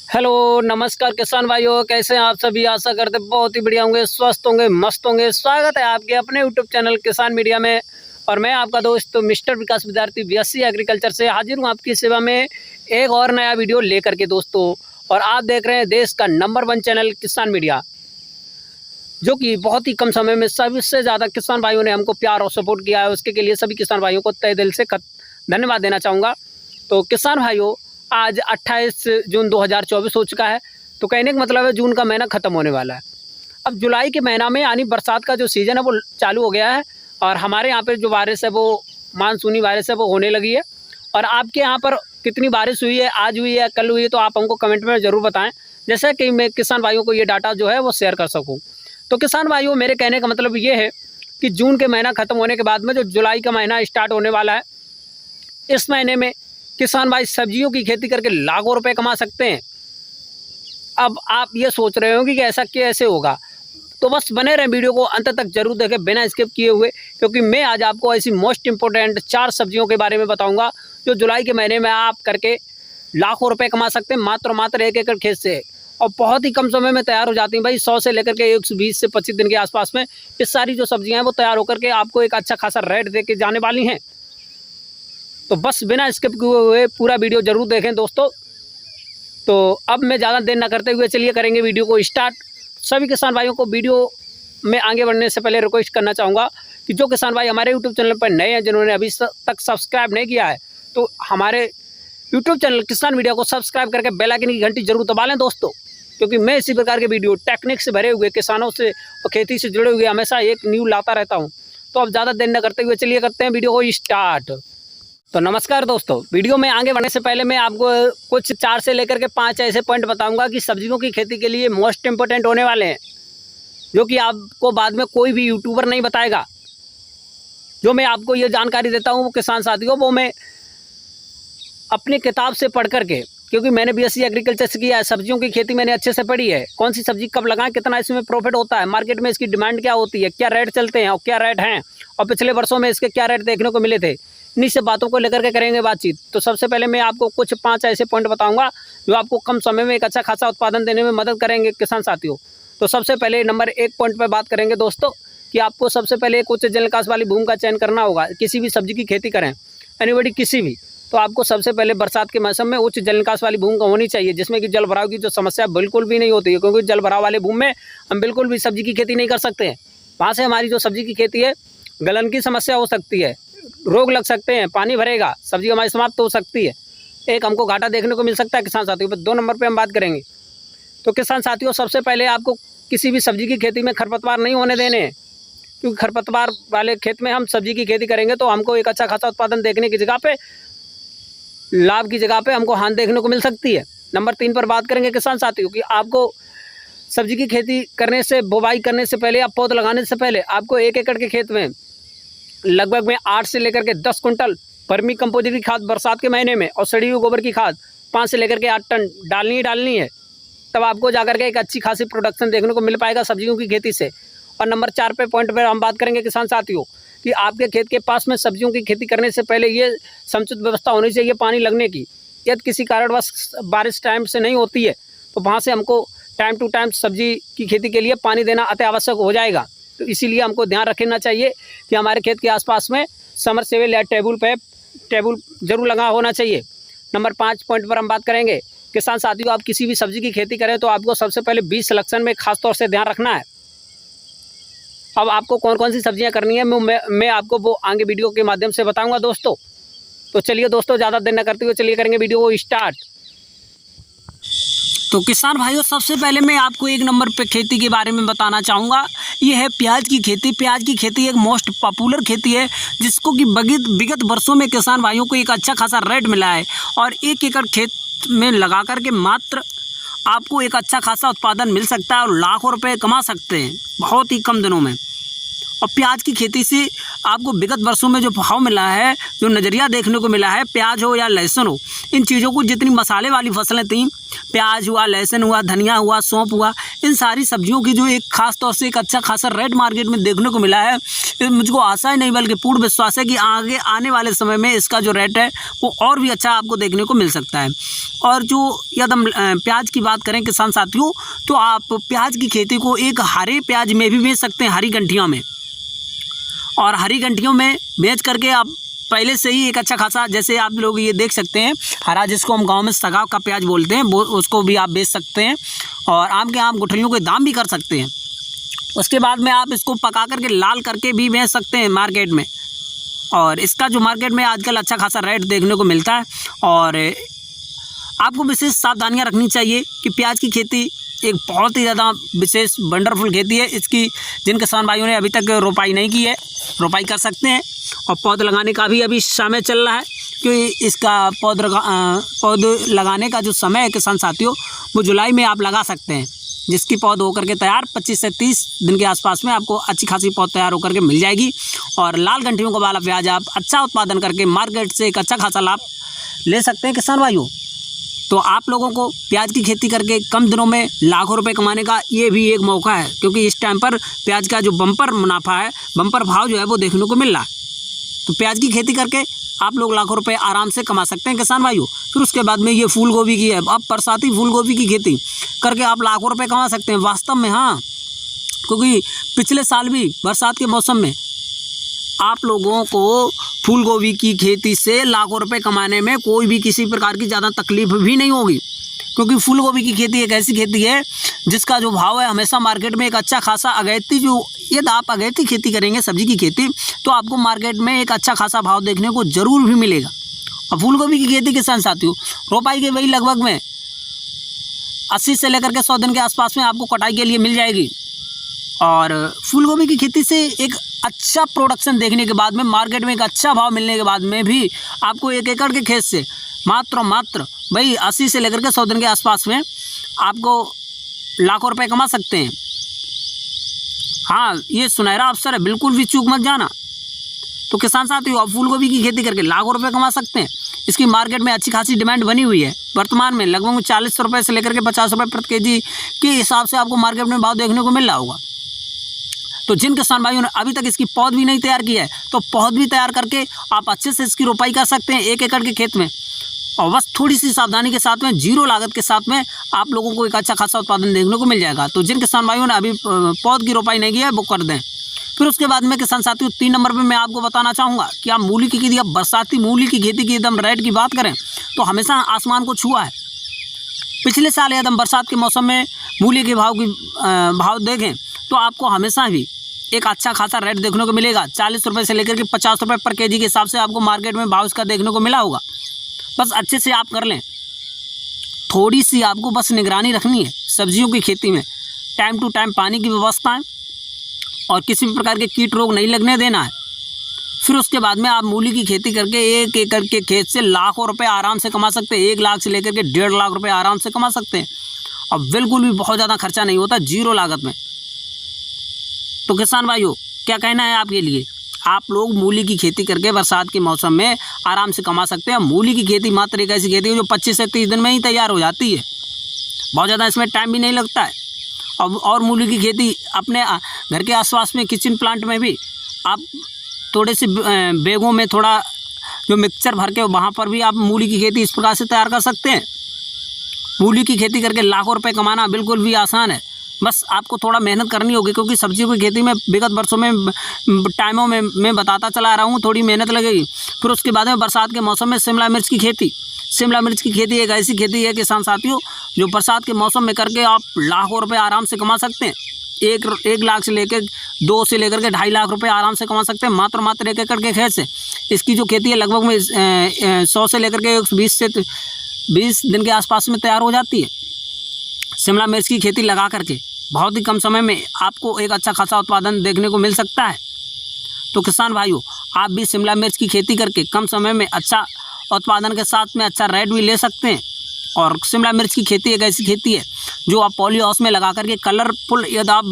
Hello नमस्कार किसान भाइयों, कैसे हैं आप सभी। आशा करते बहुत ही बढ़िया होंगे, स्वस्थ होंगे, मस्त होंगे। स्वागत है आपके अपने यूट्यूब चैनल किसान मीडिया में। और मैं आपका दोस्त मिस्टर विकास विद्यार्थी बीएससी एग्रीकल्चर से हाजिर हूँ आपकी सेवा में एक और नया वीडियो लेकर के दोस्तों। और आप देख रहे हैं देश का नंबर 1 चैनल किसान मीडिया, जो कि बहुत ही कम समय में सबसे ज़्यादा किसान भाइयों ने हमको प्यार और सपोर्ट किया है। उसके लिए सभी किसान भाइयों को तहे दिल से धन्यवाद देना चाहूँगा। तो किसान भाइयों, आज 28 जून 2024 हो चुका है। तो कहने का मतलब है जून का महीना ख़त्म होने वाला है। अब जुलाई के महीना में यानी बरसात का जो सीज़न है वो चालू हो गया है। और हमारे यहाँ पे जो बारिश है वो मानसूनी बारिश है वो होने लगी है। और आपके यहाँ पर कितनी बारिश हुई है, आज हुई है, कल हुई है, तो आप हमको कमेंट में ज़रूर बताएं, जैसे कि मैं किसान भाइयों को ये डाटा जो है वो शेयर कर सकूँ। तो किसान भाइयों, मेरे कहने का मतलब ये है कि जून के महीना ख़त्म होने के बाद में जो जुलाई का महीना स्टार्ट होने वाला है, इस महीने में किसान भाई सब्जियों की खेती करके लाखों रुपए कमा सकते हैं। अब आप ये सोच रहे होंगे कि ऐसा कैसे होगा, तो बस बने रहें, वीडियो को अंत तक जरूर देखें बिना स्किप किए हुए, क्योंकि मैं आज आपको ऐसी मोस्ट इंपॉर्टेंट 4 सब्जियों के बारे में बताऊंगा जो जुलाई के महीने में आप करके लाखों रुपए कमा सकते हैं, मात्र 1 एकड़ खेत से। और बहुत ही कम समय में तैयार हो जाती हैं भाई। 100 से लेकर के 120 से 25 दिन के आसपास में ये सारी जो सब्जियां हैं वो तैयार होकर के आपको एक अच्छा खासा रेट दे के जाने वाली हैं। तो बस बिना स्किप किए हुए पूरा वीडियो ज़रूर देखें दोस्तों। तो अब मैं ज़्यादा देर ना करते हुए चलिए करेंगे वीडियो को स्टार्ट। सभी किसान भाइयों को वीडियो में आगे बढ़ने से पहले रिक्वेस्ट करना चाहूँगा कि जो किसान भाई हमारे यूट्यूब चैनल पर नए हैं, जिन्होंने अभी तक सब्सक्राइब नहीं किया है, तो हमारे यूट्यूब चैनल किसान मीडिया को सब्सक्राइब करके बेल आइकन की घंटी जरूर दबा लें दोस्तों, क्योंकि मैं इसी प्रकार के वीडियो टेक्निक से भरे हुए, किसानों से और खेती से जुड़े हुए हमेशा एक न्यू लाता रहता हूँ। तो अब ज़्यादा देर न करते हुए चलिए करते हैं वीडियो को स्टार्ट। तो नमस्कार दोस्तों, वीडियो में आगे बढ़ने से पहले मैं आपको कुछ 4 से लेकर के 5 ऐसे पॉइंट बताऊंगा कि सब्जियों की खेती के लिए मोस्ट इम्पोर्टेंट होने वाले हैं, जो कि आपको बाद में कोई भी यूट्यूबर नहीं बताएगा। जो मैं आपको ये जानकारी देता हूँ वो किसान साथियों, वो मैं अपनी किताब से पढ़ करके, क्योंकि मैंने बीएससी एग्रीकल्चर से किया है, सब्जियों की खेती मैंने अच्छे से पढ़ी है। कौन सी सब्जी कब लगाएं, कितना इसमें प्रॉफिट होता है, मार्केट में इसकी डिमांड क्या होती है, क्या रेट चलते हैं और क्या रेट हैं, और पिछले वर्षों में इसके क्या रेट देखने को मिले थे, इन्हीं से बातों को लेकर के करेंगे बातचीत। तो सबसे पहले मैं आपको कुछ 5 ऐसे पॉइंट बताऊंगा जो आपको कम समय में एक अच्छा खासा उत्पादन देने में मदद करेंगे किसान साथियों। तो सबसे पहले नंबर 1 पॉइंट पर बात करेंगे दोस्तों कि आपको सबसे पहले एक उच्च जल निकास वाली भूमि का चयन करना होगा। किसी भी सब्जी की खेती करें, एनीबॉडी किसी भी, तो आपको सबसे पहले बरसात के मौसम में उच्च जल निकास वाली भूमि होनी चाहिए, जिसमें कि जल भराव की जो समस्या बिल्कुल भी नहीं होती है, क्योंकि जल भराव वाले भूमि में हम बिल्कुल भी सब्जी की खेती नहीं कर सकते हैं। वहाँ से हमारी जो सब्जी की खेती है, गलन की समस्या हो सकती है, रोग लग सकते हैं, पानी भरेगा, सब्जी हमारी समाप्त हो सकती है, एक हमको घाटा देखने को मिल सकता है किसान साथियों। पर 2 नंबर पे हम बात करेंगे तो किसान साथियों, सबसे पहले आपको किसी भी सब्जी की खेती में खरपतवार नहीं होने देने हैं, क्योंकि खरपतवार वाले खेत में हम सब्जी की खेती करेंगे तो हमको एक अच्छा खासा उत्पादन देखने की जगह पे, लाभ की जगह पे हमको हानि देखने को मिल सकती है। नंबर 3 पर बात करेंगे किसान साथियों कि आपको सब्जी की खेती करने से, बुवाई करने से पहले या पौध लगाने से पहले आपको 1 एकड़ के खेत में लगभग में 8 से लेकर के 10 कुंटल वर्मी कंपोजिट की खाद बरसात के महीने में और सड़ी हुई गोबर की खाद 5 से लेकर के 8 टन डालनी है। तब आपको जाकर के एक अच्छी खासी प्रोडक्शन देखने को मिल पाएगा सब्जियों की खेती से। और नंबर 4 पे पॉइंट पर हम बात करेंगे किसान साथियों कि आपके खेत के पास में सब्जियों की खेती करने से पहले ये समुचित व्यवस्था होनी चाहिए पानी लगने की। यदि किसी कारणवश बारिश टाइम से नहीं होती है तो वहाँ से हमको टाइम टू टाइम सब्जी की खेती के लिए पानी देना अति आवश्यक हो जाएगा। तो इसीलिए हमको ध्यान रखना चाहिए कि हमारे खेत के आसपास में समरसेबल या टेबल जरूर लगा होना चाहिए। नंबर 5 पॉइंट पर हम बात करेंगे किसान साथियों, आप किसी भी सब्जी की खेती करें तो आपको सबसे पहले बीज सिलेक्शन में खास तौर से ध्यान रखना है। अब आपको कौन कौन सी सब्जियां करनी है मैं आपको वो आगे वीडियो के माध्यम से बताऊंगा दोस्तों। तो चलिए दोस्तों, ज़्यादा देर न करते हुए चलिए करेंगे वीडियो को स्टार्ट। तो किसान भाइयों, सबसे पहले मैं आपको 1 नंबर पे खेती के बारे में बताना चाहूँगा। ये है प्याज की खेती। प्याज की खेती एक मोस्ट पॉपुलर खेती है, जिसको कि विगत वर्षों में किसान भाइयों को एक अच्छा खासा रेट मिला है। और 1 एकड़ खेत में लगा करके मात्र आपको एक अच्छा खासा उत्पादन मिल सकता है और लाखों रुपए कमा सकते हैं बहुत ही कम दिनों में। और प्याज की खेती से आपको विगत वर्षों में जो भाव मिला है, जो नज़रिया देखने को मिला है, प्याज हो या लहसुन हो, इन चीज़ों को, जितनी मसाले वाली फसलें थीं प्याज हुआ, लहसुन हुआ, धनिया हुआ, सौंफ हुआ, इन सारी सब्जियों की जो एक खास तौर से एक अच्छा खासा रेट मार्केट में देखने को मिला है। मुझको आशा ही नहीं बल्कि पूर्ण विश्वास है कि आगे आने वाले समय में इसका जो रेट है वो और भी अच्छा आपको देखने को मिल सकता है। और जो यदि हम प्याज की बात करें किसान साथियों, तो आप प्याज की खेती को एक हरे प्याज में भी बेच सकते हैं, हरी गंठियों में। और हरी गंठियों में बेच करके आप पहले से ही एक अच्छा खासा, जैसे आप लोग ये देख सकते हैं हरा, जिसको हम गांव में सगाव का प्याज बोलते हैं, वो उसको भी आप बेच सकते हैं और आम के आम गुठलियों के दाम भी कर सकते हैं। उसके बाद में आप इसको पका करके लाल करके भी बेच सकते हैं मार्केट में, और इसका जो मार्केट में आजकल अच्छा खासा रेट देखने को मिलता है। और आपको विशेष सावधानियाँ रखनी चाहिए कि प्याज की खेती एक बहुत ही ज़्यादा विशेष वंडरफुल खेती है। इसकी जिन किसान भाइयों ने अभी तक रोपाई नहीं की है, रोपाई कर सकते हैं। और पौध लगाने का भी अभी समय चल रहा है, क्योंकि इसका पौध लगाने का जो समय है किसान साथियों, वो जुलाई में आप लगा सकते हैं, जिसकी पौध होकर के तैयार 25 से 30 दिन के आसपास में आपको अच्छी खासी पौध तैयार होकर के मिल जाएगी। और लाल गंठियों का वाला प्याज आप अच्छा उत्पादन करके मार्केट से एक अच्छा खासा लाभ ले सकते हैं किसान भाइयों। तो आप लोगों को प्याज की खेती करके कम दिनों में लाखों रुपए कमाने का ये भी एक मौका है, क्योंकि इस टाइम पर प्याज का जो बम्पर मुनाफा है, बम्पर भाव जो है वो देखने को मिल रहा है। तो प्याज की खेती करके आप लोग लाखों रुपए आराम से कमा सकते हैं किसान भाइयों। फिर उसके बाद में ये फूल गोभी की है, अब बरसाती फूल गोभी की खेती करके आप लाखों रुपए कमा सकते हैं वास्तव में। हाँ, क्योंकि पिछले साल भी बरसात के मौसम में आप लोगों को फूल गोभी की खेती से लाखों रुपए कमाने में कोई भी किसी प्रकार की ज़्यादा तकलीफ भी नहीं होगी, क्योंकि फूल गोभी की खेती एक ऐसी खेती है जिसका जो भाव है हमेशा मार्केट में एक अच्छा खासा अगैती, जो यदि आप अगैती खेती करेंगे सब्जी की खेती, तो आपको मार्केट में एक अच्छा खासा भाव देखने को जरूर भी मिलेगा। और फूल गोभी की खेती किसान साथियों रोपाई के वही लगभग में 80 से लेकर के 100 दिन के आसपास में आपको कटाई के लिए मिल जाएगी। और फूल गोभी की खेती से एक अच्छा प्रोडक्शन देखने के बाद में, मार्केट में एक अच्छा भाव मिलने के बाद में भी आपको 1 एकड़ के खेत से मात्र भाई 80 से लेकर के 100 दिन के आसपास में आपको लाखों रुपए कमा सकते हैं। हाँ, ये सुनहरा अवसर है, बिल्कुल भी चूक मत जाना। तो किसान साथियों आप फूल गोभी की खेती करके लाखों रुपए कमा सकते हैं। इसकी मार्केट में अच्छी खासी डिमांड बनी हुई है। वर्तमान में लगभग 40 रुपये से लेकर के 50 रुपये प्रति केजी के हिसाब से आपको मार्केट में भाव देखने को मिल रहा होगा। तो जिन किसान भाइयों ने अभी तक इसकी पौध भी नहीं तैयार किया है, तो पौध भी तैयार करके आप अच्छे से इसकी रोपाई कर सकते हैं 1 एकड़ के खेत में। और बस थोड़ी सी सावधानी के साथ में, जीरो लागत के साथ में आप लोगों को एक अच्छा खासा उत्पादन देखने को मिल जाएगा। तो जिन किसान भाइयों ने अभी पौध की रोपाई नहीं की है वो कर दें। फिर उसके बाद में किसान साथियों 3 नंबर पे मैं आपको बताना चाहूँगा कि आप मूली की खेती, अब बरसाती मूली की खेती की एकदम रेट की बात करें तो हमेशा आसमान को छुआ है। पिछले साल एकदम बरसात के मौसम में मूली के भाव देखें तो आपको हमेशा भी एक अच्छा खासा रेट देखने को मिलेगा। 40 रुपये से लेकर के 50 रुपये पर केजी के हिसाब से आपको मार्केट में भाव इसका देखने को मिला होगा। बस अच्छे से आप कर लें, थोड़ी सी आपको बस निगरानी रखनी है सब्जियों की खेती में। टाइम टू टाइम पानी की व्यवस्था है और किसी भी प्रकार के कीट रोग नहीं लगने देना है। फिर उसके बाद में आप मूली की खेती करके 1 एकड़ के खेत से लाखों रुपए आराम से कमा सकते हैं। 1 लाख से लेकर के 1.5 लाख रुपए आराम से कमा सकते हैं और बिल्कुल भी बहुत ज़्यादा खर्चा नहीं होता, जीरो लागत में। तो किसान भाइयों क्या कहना है आपके लिए, आप लोग मूली की खेती करके बरसात के मौसम में आराम से कमा सकते हैं। मूली की खेती मात्र एक ऐसी खेती है जो 25 से 30 दिन में ही तैयार हो जाती है, बहुत ज़्यादा इसमें टाइम भी नहीं लगता है। और मूली की खेती अपने घर के आसपास में किचन प्लांट में भी आप थोड़े से बैगों में थोड़ा जो मिक्सचर भर के वहाँ पर भी आप मूली की खेती इस प्रकार से तैयार कर सकते हैं। मूली की खेती करके लाखों रुपए कमाना बिल्कुल भी आसान है, बस आपको थोड़ा मेहनत करनी होगी, क्योंकि सब्जियों की खेती में विगत वर्षों में टाइमों में मैं बताता चला रहा हूँ, थोड़ी मेहनत लगेगी। फिर उसके बाद में बरसात के मौसम में शिमला मिर्च की खेती एक ऐसी खेती है किसान साथियों जो बरसात के मौसम में करके आप लाखों रुपए आराम से कमा सकते हैं। 1 लाख से लेकर 2 से लेकर के 2.5 लाख रुपए आराम से कमा सकते हैं मात्र 1 एकड़ के खेत से। इसकी जो खेती है लगभग में 100 से लेकर के 120 से 20 दिन के आसपास में तैयार हो जाती है। शिमला मिर्च की खेती लगा करके बहुत ही कम समय में आपको एक अच्छा खासा उत्पादन देखने को मिल सकता है। तो किसान भाइयों आप भी शिमला मिर्च की खेती करके कम समय में अच्छा उत्पादन के साथ में अच्छा रेट भी ले सकते हैं। और शिमला मिर्च की खेती एक ऐसी खेती है जो आप पॉली हाउस में लगा करके कलरफुल यदि आप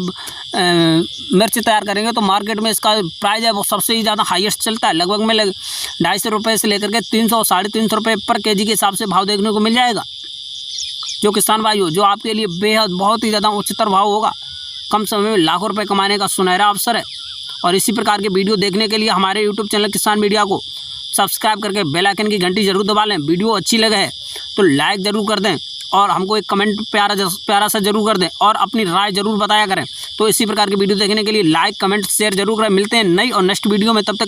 मिर्च तैयार करेंगे तो मार्केट में इसका प्राइस है वो सबसे ही ज़्यादा हाईएस्ट चलता है। लगभग में 250 रुपये से लेकर के 300 साढ़े 300 रुपये पर केजी के हिसाब से भाव देखने को मिल जाएगा। जो किसान भाइयों जो आपके लिए बेहद बहुत ही ज़्यादा उच्चतर भाव होगा, कम समय में लाखों रुपए कमाने का सुनहरा अवसर है। और इसी प्रकार के वीडियो देखने के लिए हमारे यूट्यूब चैनल किसान मीडिया को सब्सक्राइब करके बेल आइकन की घंटी जरूर दबा लें। वीडियो अच्छी लगे है तो लाइक ज़रूर कर दें और हमको एक कमेंट प्यारा सा जरूर कर दें और अपनी राय जरूर बताया करें। तो इसी प्रकार की वीडियो देखने के लिए लाइक कमेंट शेयर जरूर करें। मिलते हैं नई और नेक्स्ट वीडियो में, तब तक के लिए